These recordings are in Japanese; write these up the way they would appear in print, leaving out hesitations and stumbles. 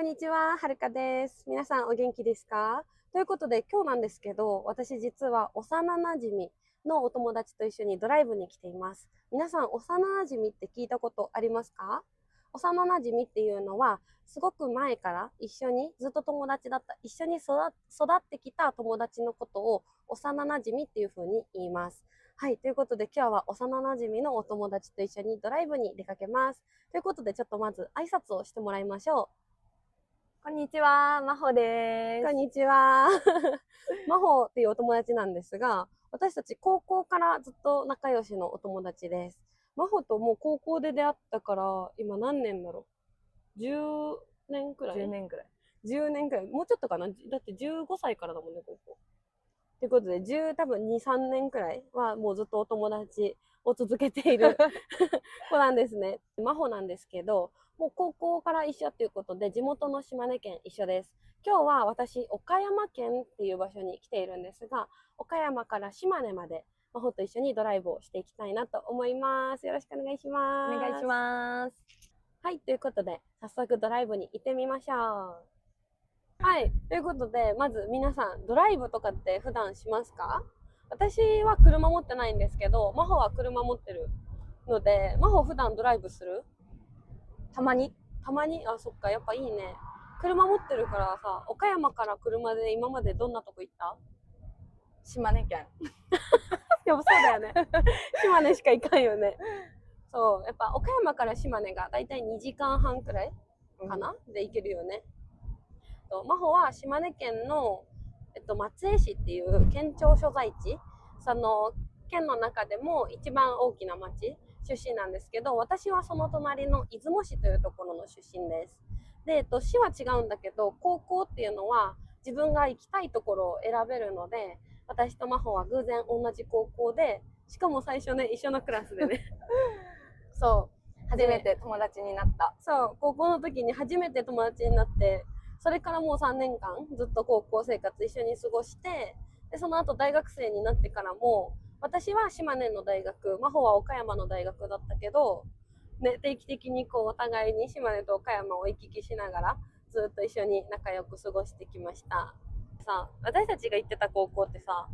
んにちは、はるかです。皆さんお元気ですか？ということで今日なんですけど、私実は幼なじみのお友達と一緒にドライブに来ています。皆さん幼なじみって聞いたことありますか？幼なじみっていうのはすごく前から一緒にずっと友達だった、一緒に育ってきた友達のことを幼なじみっていう風に言います。はい、ということで今日は幼なじみのお友達と一緒にドライブに出かけます。ということでちょっとまず挨拶をしてもらいましょう。こんにちは、まほです。こんにちは。真帆っていうお友達なんですが、私たち高校からずっと仲良しのお友達です。真帆ともう高校で出会ったから、今何年だろう？ 10 年くらい？ 10年くらい。10年くらい。もうちょっとかな？だって15歳からだもんね、高校。ということで、多分2、3年くらいはもうずっとお友達を続けている子なんですね。真帆なんですけど、もう高校から一緒ということで、地元の島根県一緒です。今日は私、岡山県っていう場所に来ているんですが、岡山から島根まで真帆と一緒にドライブをしていきたいなと思います。よろしくお願いします。お願いします。はい、ということで、早速ドライブに行ってみましょう。はい。ということで、まず皆さん、ドライブとかって普段しますか？私は車持ってないんですけど、真帆は車持ってるので、真帆普段ドライブする？たまにたまに？あ、そっか、やっぱいいね。車持ってるからさ、岡山から車で今までどんなとこ行った？島根県。やっぱそうだよね。島根しか行かんよね。そう、やっぱ岡山から島根がだいたい2時間半くらいかな、で行けるよね。真帆は島根県の、松江市っていう県庁所在地、その県の中でも一番大きな町出身なんですけど、私はその隣の出雲市というところの出身です。で、市は違うんだけど、高校っていうのは自分が行きたいところを選べるので、私と真帆は偶然同じ高校で、しかも最初ね、一緒のクラスでね。そう。初めて友達になった。そう、高校の時に初めて友達になって、それからもう3年間ずっと高校生活一緒に過ごして、でその後大学生になってからも、私は島根の大学、真帆は岡山の大学だったけど、ね、定期的にこうお互いに島根と岡山を行き来しながらずっと一緒に仲良く過ごしてきました。さあ、私たちが行ってた高校ってさ、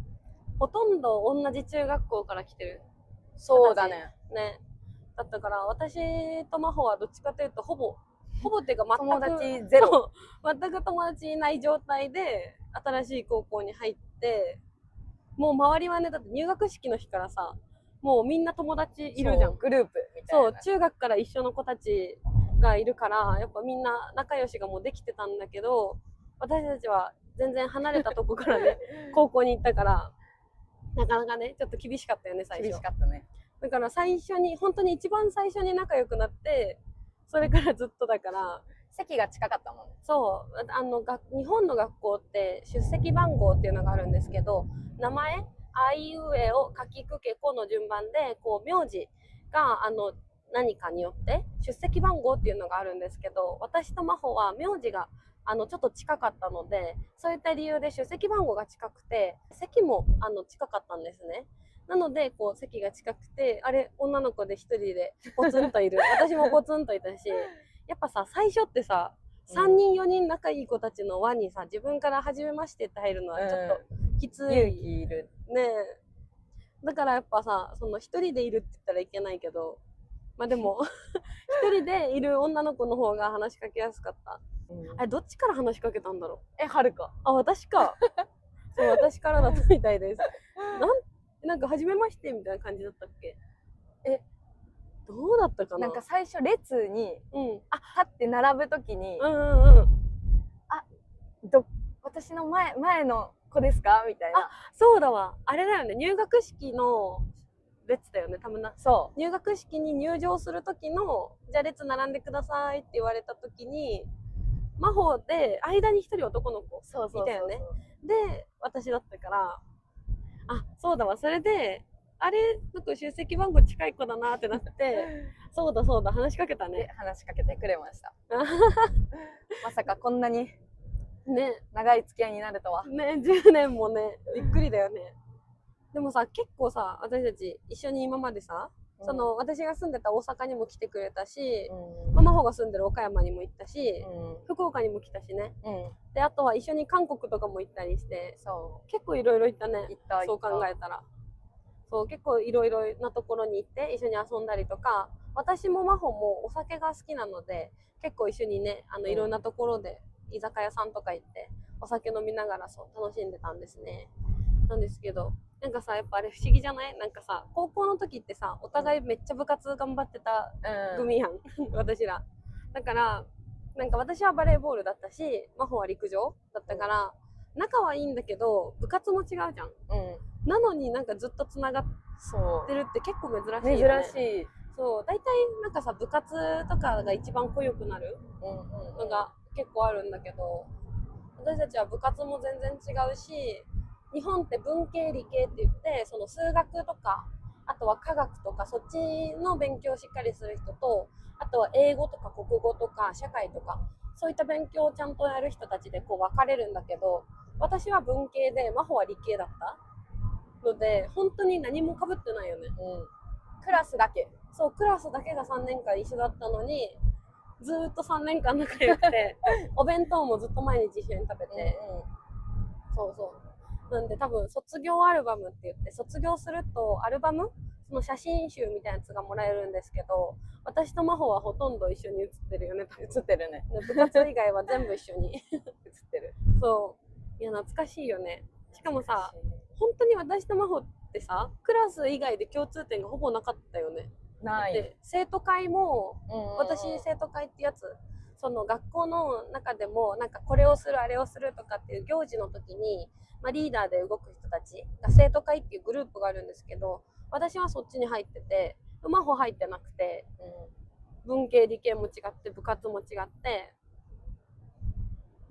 ほとんど同じ中学校から来てる。そうだね。ね。だったから私と真帆はどっちかというとほぼっていうか友達ゼロ。全く友達いない状態で新しい高校に入って、もう周りはね、だって入学式の日からさ、もうみんな友達いるじゃん。グループみたいな。そう、中学から一緒の子たちがいるから、やっぱみんな仲良しがもうできてたんだけど、私たちは全然離れたとこからね、高校に行ったから、なかなかね、ちょっと厳しかったよね、最初。厳しかったね。だから最初に、本当に一番最初に仲良くなって、それからずっとだから、席が近かったもんね。そう、日本の学校って出席番号っていうのがあるんですけど、名前、あいうえを書きくけこの順番で、こう、名字が、何かによって出席番号っていうのがあるんですけど、私と真帆は名字が、ちょっと近かったので、そういった理由で出席番号が近くて、席も、近かったんですね。なので、こう、席が近くて、あれ、女の子で一人でポツンといる。私もポツンといたし、やっぱさ、最初ってさ、3人4人仲いい子たちの輪にさ、自分から初めましてって入るのはちょっときつい。勇気いる。ねえ。だからやっぱさ、その一人でいるって言ったらいけないけど、まあでも、一人でいる女の子の方が話しかけやすかった。あれ、どっちから話しかけたんだろう？はるか。あ、私か。そう、私からだったみたいです。なんか初めましてみたいな感じだったっけ？どうだったかな。なんか最初列に、立って並ぶときに、私の前の子ですかみたいな。あ、そうだわ。あれだよね。入学式の列だよね、多分な。そう。入学式に入場する時の、じゃあ列並んでくださいって言われた時に、真帆で間に一人男の子いたよね。で、私だったから、あ、そうだわ。それで、あれ、なんか出席番号近い子だなってなって、そうだそうだ、話しかけたね。話しかけてくれました。まさかこんなにね、長い付き合いになるとは。ね、10年もね、びっくりだよね。でもさ、結構さ、私たち一緒に今までさ、その私が住んでた大阪にも来てくれたし、うんママホが住んでる岡山にも行ったし、うん福岡にも来たしね。うんで、あとは一緒に韓国とかも行ったりして、そ結構いろいろ行ったね。行ったそう考えたら。そう、結構いろいろなところに行って一緒に遊んだりとか、私もマホもお酒が好きなので、結構一緒にね、いろんなところで居酒屋さんとか行って、お酒飲みながらそう楽しんでたんですね。なんですけど、なんかさ、やっぱあれ不思議じゃない？なんかさ、高校の時ってさ、お互いめっちゃ部活頑張ってたう、組やん、私ら。だから、なんか私はバレーボールだったし、真帆は陸上だったから、仲はいいんだけど、部活も違うじゃん。なのになんかずっとつながっそてるって結構珍うしいよね。珍しい。そう、大体なんかさ、部活とかが一番濃ゆくなるのが結構あるんだけど、私たちは部活も全然違うし、日本って文系理系って言って、その数学とか、あとは科学とか、そっちの勉強をしっかりする人と、あとは英語とか国語とか社会とか、そういった勉強をちゃんとやる人たちでこう分かれるんだけど、私は文系で、真帆は理系だったので、本当に何も被ってないよね。クラスだけ。そう、クラスだけが3年間一緒だったのに、ずーっと3年間仲良くて、お弁当もずっと毎日一緒に食べて、そうそう。なんで多分卒業アルバムって言って、卒業するとアルバム、その写真集みたいなやつがもらえるんですけど、私と真帆はほとんど一緒に写ってるよね。映ってるね。部活以外は全部一緒に。映ってる。そう。いや、懐かしいよね。しかもさ、本当に私と真帆ってさ、クラス以外で共通点がほぼなかったよね。ない。で、生徒会も、私私生徒会ってやつ、その学校の中でもなんかこれをするあれをするとかっていう行事の時に、まあ、リーダーで動く人たちが生徒会っていうグループがあるんですけど、私はそっちに入ってて、真帆入ってなくて、文系理系も違って部活も違って、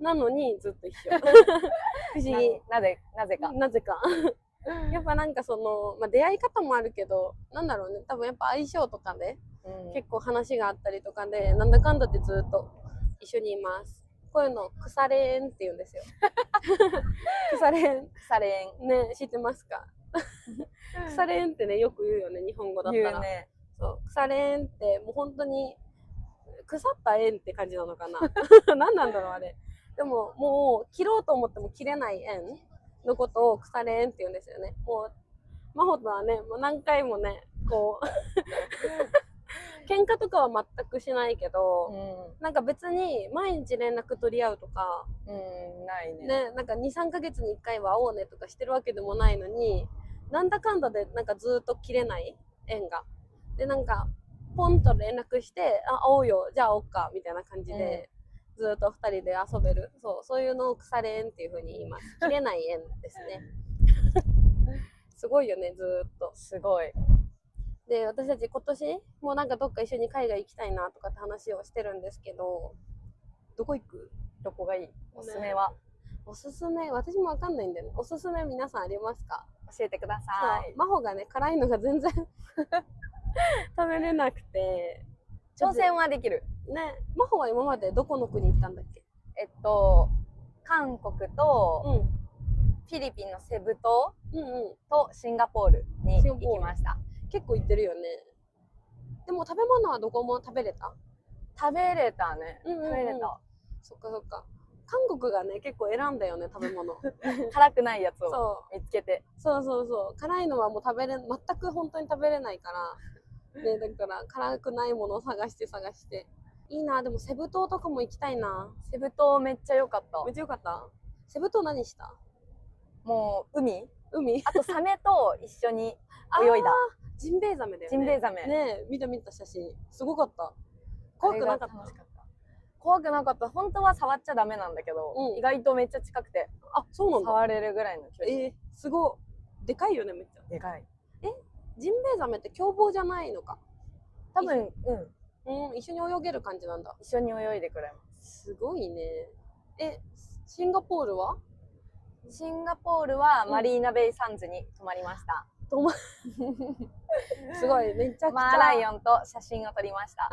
なのにずっと一緒。不思議。なぜか。なぜか。やっぱなんかその、まあ、出会い方もあるけど、なんだろうね、多分やっぱ相性とかで、結構話があったりとかで、なんだかんだでずっと一緒にいます。こういうの腐れ縁って言うんですよ。腐れ縁。腐れ縁。ね、知ってますか？腐れ縁ってね、よく言うよね、日本語だったら。言うね。そう、腐れ縁ってもう本当に腐った縁って感じなのかな。何なんだろうあれ。でももう切ろうと思っても切れない縁のことを腐れ縁って言うんですよね。もう真帆とはね、もう何回もね、こう喧嘩とかは全くしないけど、なんか別に毎日連絡取り合うとか、ないね。ね、なんか2、3ヶ月に1回は会おうねとかしてるわけでもないのに、なんだかんだでなんかずっと切れない縁が。で、なんか、ポンと連絡して、あ、会おうよ、じゃあ会おうか、みたいな感じで、ずっと2人で遊べる。そういうのを腐れ縁っていう風に言います。切れない縁ですね。すごいよね、ずーっと。すごい。で、私たち今年もうなんかどっか一緒に海外行きたいなとかって話をしてるんですけど、どこ行く？どこがいい？おすすめは？おすすめ、私もわかんないんだよね。おすすめ皆さんありますか？教えてください。真帆がね、辛いのが全然食べれなくて。挑戦はできる。ね、真帆は今までどこの国行ったんだっけ？韓国と、フィリピンのセブ島とシンガポールに行きました。結構行ってるよね。でも食べ物はどこも食べれた？食べれたね。食べれた。そっかそっか。韓国がね、結構選んだよね、食べ物。辛くないやつを見つけて。そう。辛いのはもう全く本当に食べれないから。ね、だから辛くないものを探して。いいな、でもセブ島とかも行きたいな。セブ島めっちゃ良かった。めっちゃ良かった。セブ島何した？もう海あとサメと一緒に泳いだ。ジンベエザメだよね。ジンベエザメ。ね、見た写真。すごかった。怖くなかった？怖くなかった。本当は触っちゃダメなんだけど、意外とめっちゃ近くて。あ、そうなんだ。触れるぐらいの距離。すごい。でかいよね、めっちゃ。でかい。ジンベエザメって凶暴じゃないのか？多分、一緒に泳げる感じなんだ。一緒に泳いでくれます。すごいね。シンガポールは？シンガポールはマリーナベイサンズに泊まりました。すごい、めちゃくちゃ。マーライオンと写真を撮りました。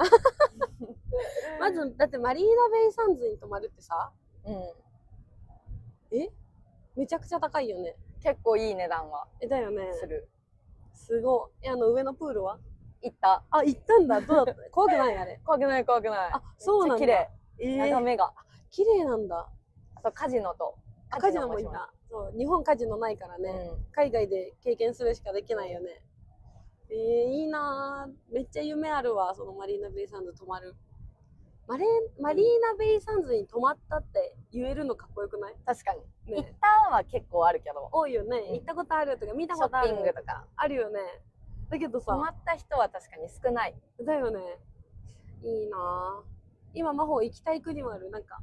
まず、だってマリーナベイサンズに泊まるってさ、めちゃくちゃ高いよね。結構いい値段はだよね。する。すごい。上のプールは？行った。あ、行ったんだ。どうだった？怖くないあれ。怖くない怖くない。あ、そうなんだ。綺麗。眺めが。綺麗なんだ。あとカジノと。カジノもいた。そう、日本カジノないからね。海外で経験するしかできないよね。いいなぁ。めっちゃ夢あるわ、そのマリーナベイサンズ泊まる。マリーナベイサンズに泊まったって言えるのかっこよくない？確かに。行ったは結構あるけど。多いよね。行ったことあるとか見たことある。ショッピングとか。あるよね。だけどさ。泊まった人は確かに少ない。だよね。いいなぁ。今、真帆行きたい国もある。なんか、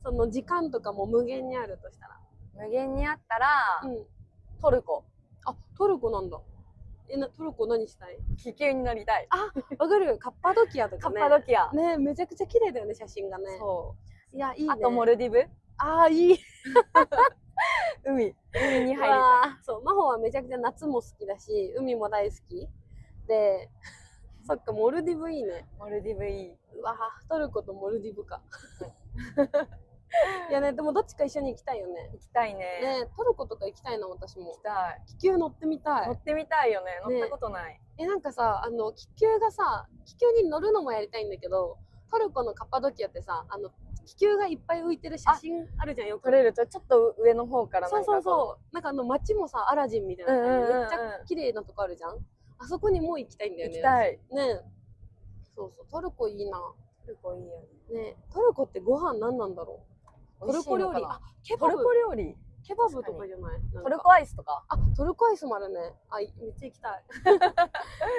その時間とかも無限にあるとしたら。無限にあったら、トルコ。あ、トルコなんだ。トルコ何したい？気球に乗りたい。あ、わかる。カッパドキアとかね。カッパドキア。ね、めちゃくちゃ綺麗だよね、写真がね。そう。いや、いいね。あとモルディブ。ああ、いい。海に入りたい。そう、真帆はめちゃくちゃ夏も好きだし、海も大好き。で、そっか、モルディブいいね。モルディブいい。うわトルコとモルディブか。いやね、でもどっちか一緒に行きたいよね。行きたいね。ね、トルコとか行きたいな、私も。行きたい。気球乗ってみたい。乗ってみたいよね。乗ったことない。なんかさ、気球に乗るのもやりたいんだけど、トルコのカッパドキアってさ、気球がいっぱい浮いてる写真あるじゃん、よく。撮れるとちょっと上の方からなんかなんか街もさ、アラジンみたいな感じでめっちゃ綺麗なとこあるじゃん。あそこにもう行きたいんだよね。行きたい。ね。そうそう、トルコいいな。トルコいいよね。トルコってご飯何なんだろう？トルコ料理。あ、トルコ料理。ケバブとかじゃない？トルコアイスとか。あ、トルコアイスもあるね。あ、めっちゃ行きた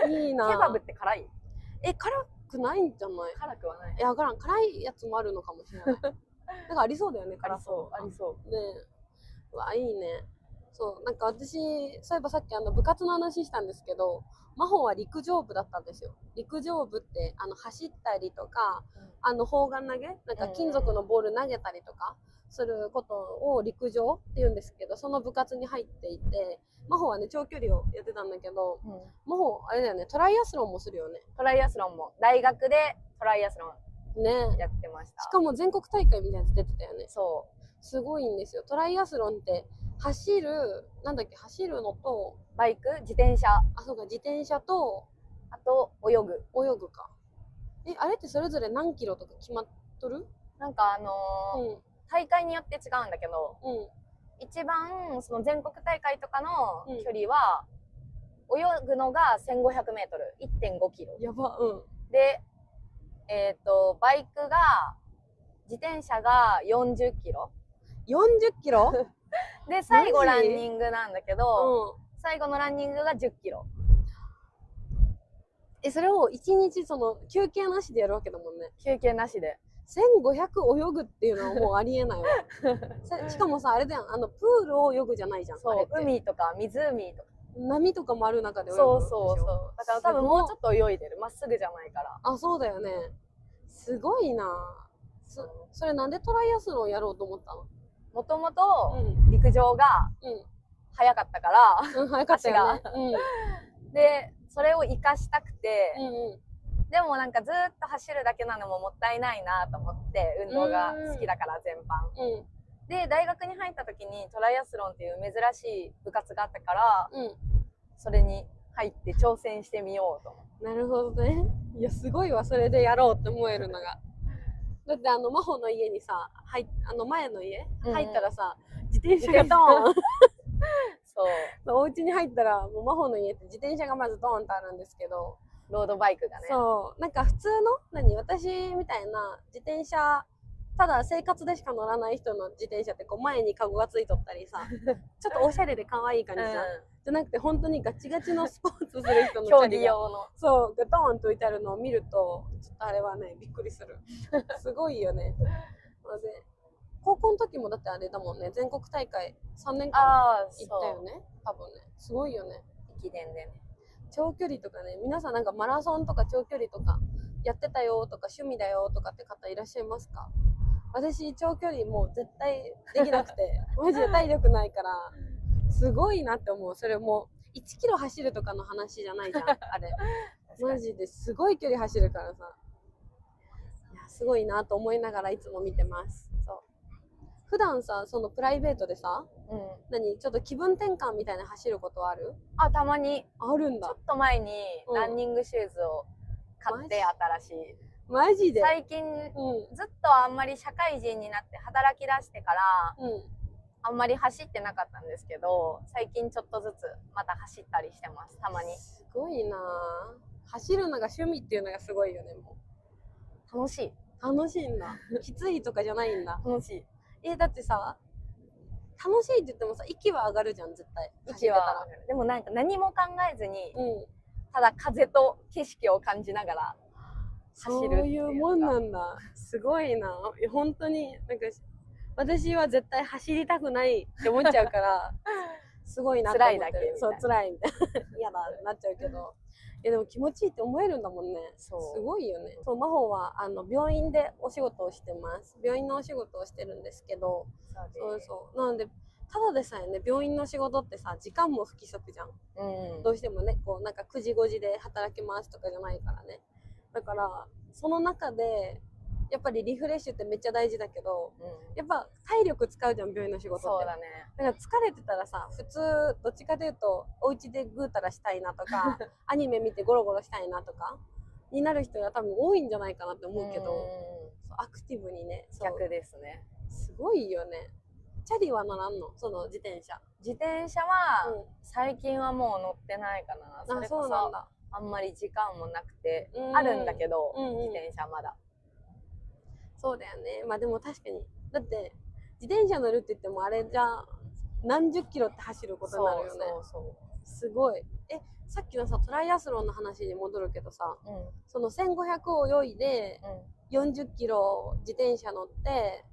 い。いいな。ケバブって辛い？辛くないんじゃない？辛くはない。いや、わからん。辛いやつもあるのかもしれない。なんかありそうだよね、辛そう。ありそう。ね。うわ、いいね。そう、なんか私、そういえばさっき部活の話したんですけど、真帆は陸上部だったんですよ。陸上部って走ったりとか、砲丸投げ、なんか金属のボール投げたりとかすることを陸上って言うんですけど、その部活に入っていて、真帆はね長距離をやってたんだけど、真帆あれだよね、トライアスロンもするよね。トライアスロンも大学でトライアスロンねやってました。しかも全国大会みたいなやつ出てたよね。そう。すごいんですよ。トライアスロンって走るのとバイク、自転車。あ、そうか、自転車とあと泳ぐか。あれってそれぞれ何キロとか決まっとる？なんか大会によって違うんだけど、一番その全国大会とかの距離は、泳ぐのが1500メートル、1.5キロ。やば、で、バイクが、自転車が40キロ。40キロで、最後ランニングなんだけど、最後のランニングが10キロ。それを1日休憩なしでやるわけだもんね。休憩なしで。1500泳ぐっていうのはもうありえないわ。しかもさ、あれだよ、プールを泳ぐじゃないじゃん。そう、海とか湖とか。波とかもある中で泳ぐ。そう。だから多分もうちょっと泳いでる。まっすぐじゃないから。あ、そうだよね。すごいな。それなんでトライアスロンやろうと思ったの？もともと陸上が早かったから、早かったよね。で、それを活かしたくて、でもなんかずっと走るだけなのももったいないなと思って、運動が好きだから全般。で、大学に入った時にトライアスロンっていう珍しい部活があったから、それに入って挑戦してみようと思って。なるほどね。いや、すごいわ、それでやろうって思えるのが。だって真帆の家にさ、前の家入ったらさ、自転車がドーンそう。お家に入ったら、もう真帆の家って自転車がまずドーンとあるんですけど、ロードバイクがね。そう。なんか普通の、私みたいな自転車、ただ生活でしか乗らない人の自転車ってこう前にカゴがついとったりさ、ちょっとおしゃれで可愛い感じじゃん。じゃなくて本当にガチガチのスポーツする人の競技用の。そう、ガトーンと置いてあるのを見ると、ちょっとあれはね、びっくりする。すごいよね。で、高校の時もだってあれだもんね、全国大会3年間行ったよね。多分ね。すごいよね。駅伝でね。長距離とかね、皆さんなんかマラソンとか長距離とかやってたよとか趣味だよとかって方いらっしゃいますか？私長距離もう絶対できなくてマジで体力ないからすごいなって思う。それも1キロ走るとかの話じゃないじゃんあれマジですごい距離走るからさ、いやすごいなと思いながらいつも見てます。そう普段さ、そのプライベートでさ、ちょっと気分転換みたいな走ることある？あ、たまに。あるんだ。ちょっと前にランニングシューズを買って、新しい。マジで？最近、ずっとあんまり社会人になって働き出してから、あんまり走ってなかったんですけど、最近ちょっとずつまた走ったりしてます、たまに。すごいな。走るのが趣味っていうのがすごいよね。もう楽しい。楽しいんだ。きついとかじゃないんだ。楽しい。だってさ、楽しいって言ってもさ、息は上がるじゃん、絶対。息は。でもなんか何も考えずに、ただ風と景色を感じながら走る。そういうもんなんだ。すごいな。本当に、なんか、私は絶対走りたくないって思っちゃうから、すごいなって思ってる。辛いだけみたいな。そう、辛いみたいな。嫌だってなっちゃうけど。でも気持ちいいって思えるんだもんね。すごいよね。そう、真帆は病院でお仕事をしてます。病院のお仕事をしてるんですけど、そうなので、ただでさえね、病院の仕事ってさ、時間も不規則じゃん。どうしてもね、こうなんか9時5時で働きますとかじゃないからね。だからその中でやっぱりリフレッシュってめっちゃ大事だけど、やっぱ体力使うじゃん、病院の仕事って。そうだね。だから疲れてたらさ、普通どっちかというとお家でぐうたらしたいなとかアニメ見てゴロゴロしたいなとかになる人が多分多いんじゃないかなって思うけど、アクティブにね。逆ですね。すごいよね。チャリは乗らんの？その自転車。自転車は、最近はもう乗ってないかな。それこそあんまり時間もなくて、あるんだけど、自転車まだ。そうだよね。まあでも確かに。だって、自転車乗るって言ってもあれじゃ何十キロって走ることになるよね。すごい。さっきのさ、トライアスロンの話に戻るけどさ、その1500を泳いで、40キロ自転車乗って、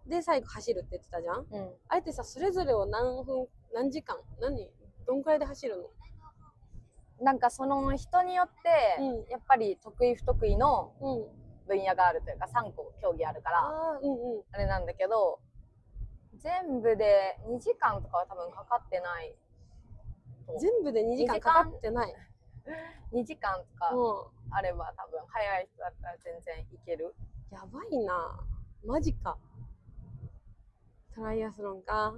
で最後走るって言ってたじゃん。あれってさ、それぞれを何時間どんくらいで走るの？なんかその人によって、やっぱり得意不得意の分野があるというか、3個競技あるから、あれなんだけど、全部で2時間とかは多分かかってない。全部で2時間かかってない。2時間とかあれば多分早い人だったら全然いける。やばいな。マジか。トライアスロンか。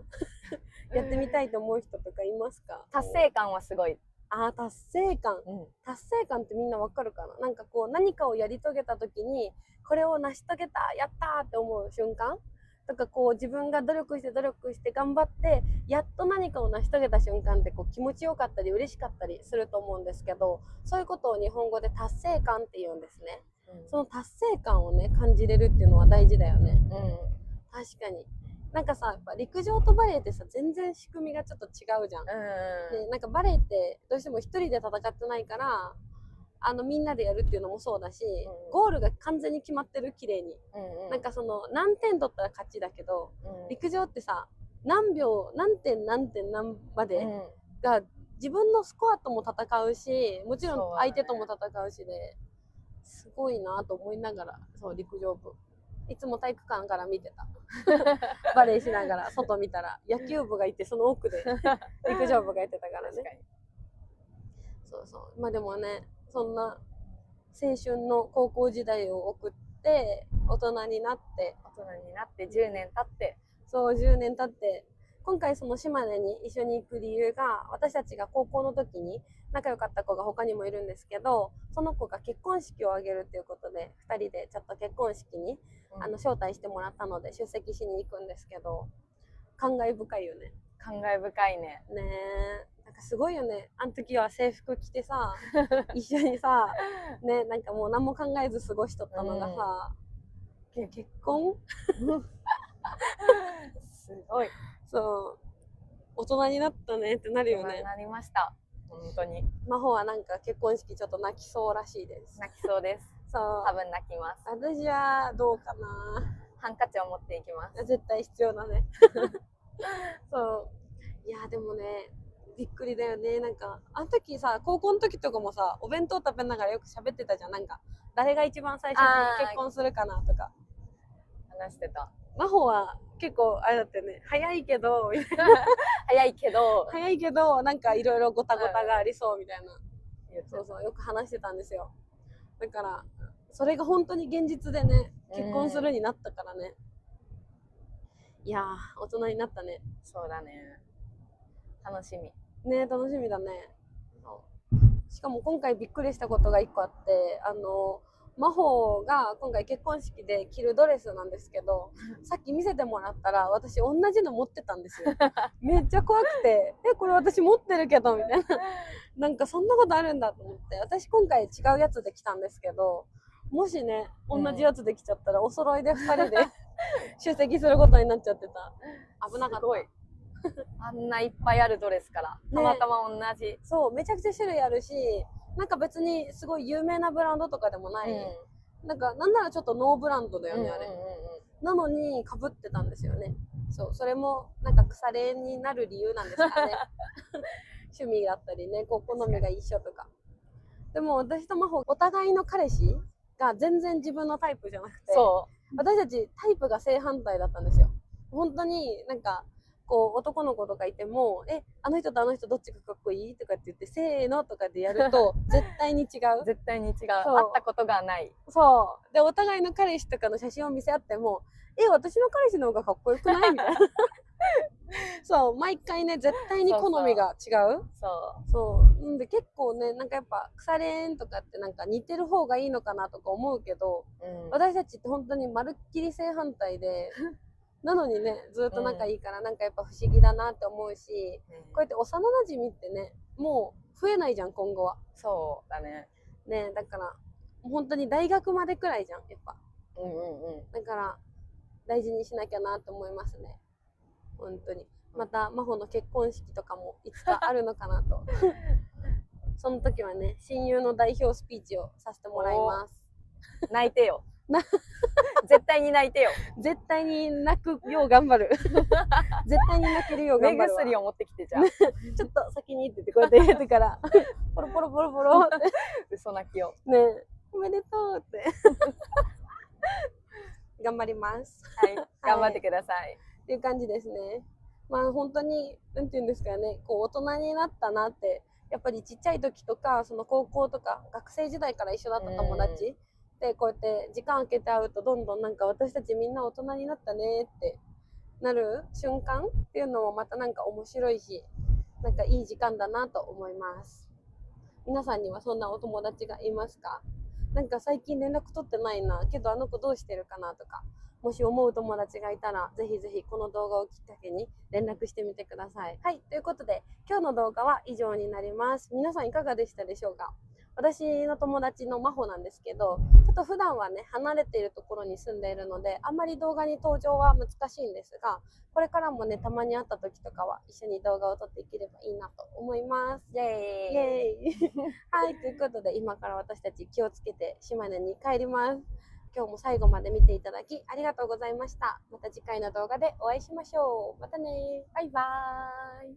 やってみたいと思う人とかいますか？達成感はすごい。達成感。達成感ってみんなわかるかな？なんかこう何かをやり遂げた時に、これを成し遂げた、やったーって思う瞬間とか、こう自分が努力して頑張って、やっと何かを成し遂げた瞬間ってこう気持ちよかったり嬉しかったりすると思うんですけど、そういうことを日本語で達成感って言うんですね。その達成感をね、感じれるっていうのは大事だよね。確かに。なんかさ、やっぱ陸上とバレーってさ、全然仕組みがちょっと違うじゃん。で、なんかバレーってどうしても一人で戦ってないから、みんなでやるっていうのもそうだし、ゴールが完全に決まってる、綺麗に。なんかその何点取ったら勝ちだけど、陸上ってさ、何秒何点何までが自分のスコアとも戦うし、もちろん相手とも戦うしで、すごいなと思いながら、そう、陸上部いつも体育館から見てた。バレーしながら外見たら野球部がいて、その奥で陸上部がやってたからね。まあでもね、そんな青春の高校時代を送って大人になって10年経って、そう10年経って今回その島根に一緒に行く理由が、私たちが高校の時に仲良かった子が他にもいるんですけど、その子が結婚式を挙げるということで、2人でちょっと結婚式に招待してもらったので出席しに行くんですけど、感慨深いよね。感慨深いね。ねえ、なんかすごいよね。あの時は制服着てさ一緒にさね、なんかもう何も考えず過ごしとったのがさ、結婚すごい。そう、大人になったねってなるよね。大人になりました、本当に。真帆はなんか結婚式ちょっと泣きそうらしいです。泣きそうです。そう、多分泣きます。私はどうかな。ハンカチを持っていきます。絶対必要だね。そう、いやでもね、びっくりだよね。なんかあの時さ、高校の時とかもさ、お弁当食べながらよく喋ってたじゃん。なんか誰が一番最初に結婚するかなとか話してた。真帆は結構あれだったよね。早いけど早いけどなんかいろいろごたごたがありそうみたいな、そうそう、よく話してたんですよ。だからそれが本当に現実でね、結婚するになったからね。いやー、大人になったね。そうだね。楽しみ。ね、楽しみだね。しかも今回びっくりしたことが1個あって、真帆が今回結婚式で着るドレスなんですけど、さっき見せてもらったら私同じの持ってたんですよ。めっちゃ怖くて、これ私持ってるけどみたいな。なんかそんなことあるんだと思って、私今回違うやつで来たんですけど、もしね、同じやつで来ちゃったらお揃いで2人で出席することになっちゃってた。危なかった。すごい。あんないっぱいあるドレスからたまたま同じ、ね、そうめちゃくちゃ種類あるし、なんか別にすごい有名なブランドとかでもない、なんかなんならちょっとノーブランドだよね、あれ、なのに被ってたんですよね。そう、それもなんか腐れになる理由なんですかね。趣味だったりね、こう好みが一緒とか。でも私と真帆お互いの彼氏が全然自分のタイプじゃなくて、私たちタイプが正反対だったんですよ。本当になんかこう男の子とかいてもあの人とあの人どっちがかっこいいとかって言ってせーのとかでやると絶対に違う。絶対に違う。会ったことがない。そうでお互いの彼氏とかの写真を見せ合っても私の彼氏の方がかっこよくないみたいな。そう毎回ね絶対に好みが違う。そうなんで結構ねなんかやっぱ腐れんとかってなんか似てる方がいいのかなとか思うけど、私たちって本当にまるっきり正反対でなのにねずっと仲いいから、なんかやっぱ不思議だなって思うし、こうやって幼馴染ってねもう増えないじゃん今後は。そうだね。ねだから本当に大学までくらいじゃんやっぱ。だから大事にしなきゃなと思いますね本当に。また真帆の結婚式とかもいつかあるのかなと。その時はね親友の代表スピーチをさせてもらいます。泣いてよ。絶対に泣いてよ。絶対に泣くよう頑張る。絶対に泣けるよう頑張るわ。目薬を持ってきてじゃあ。ちょっと先にって言ってこうやって入れてからポロポロポロポロって嘘泣きをねおめでとうって頑張ります。はい、頑張ってください。っていう感じですね。まあ本当になんて言うんですかね、こう大人になったなって、やっぱりちっちゃい時とかその高校とか学生時代から一緒だった友達でこうやって時間空けて会うとどんどんなんか私たちみんな大人になったねってなる瞬間っていうのもまたなんか面白いし、なんかいい時間だなと思います。皆さんにはそんなお友達がいますか？なんか最近連絡取ってないなけどあの子どうしてるかなとか、もし思う友達がいたらぜひぜひこの動画をきっかけに連絡してみてください。はい、ということで今日の動画は以上になります。皆さんいかがでしたでしょうか？私の友達の真帆なんですけど、ちょっと普段はね離れているところに住んでいるのであんまり動画に登場は難しいんですが、これからもねたまに会った時とかは一緒に動画を撮っていければいいなと思います。イエーイはい、ということで今から私たち気をつけて島根に帰ります。今日も最後まで見ていただきありがとうございました。また次回の動画でお会いしましょう。またね。バイバーイ。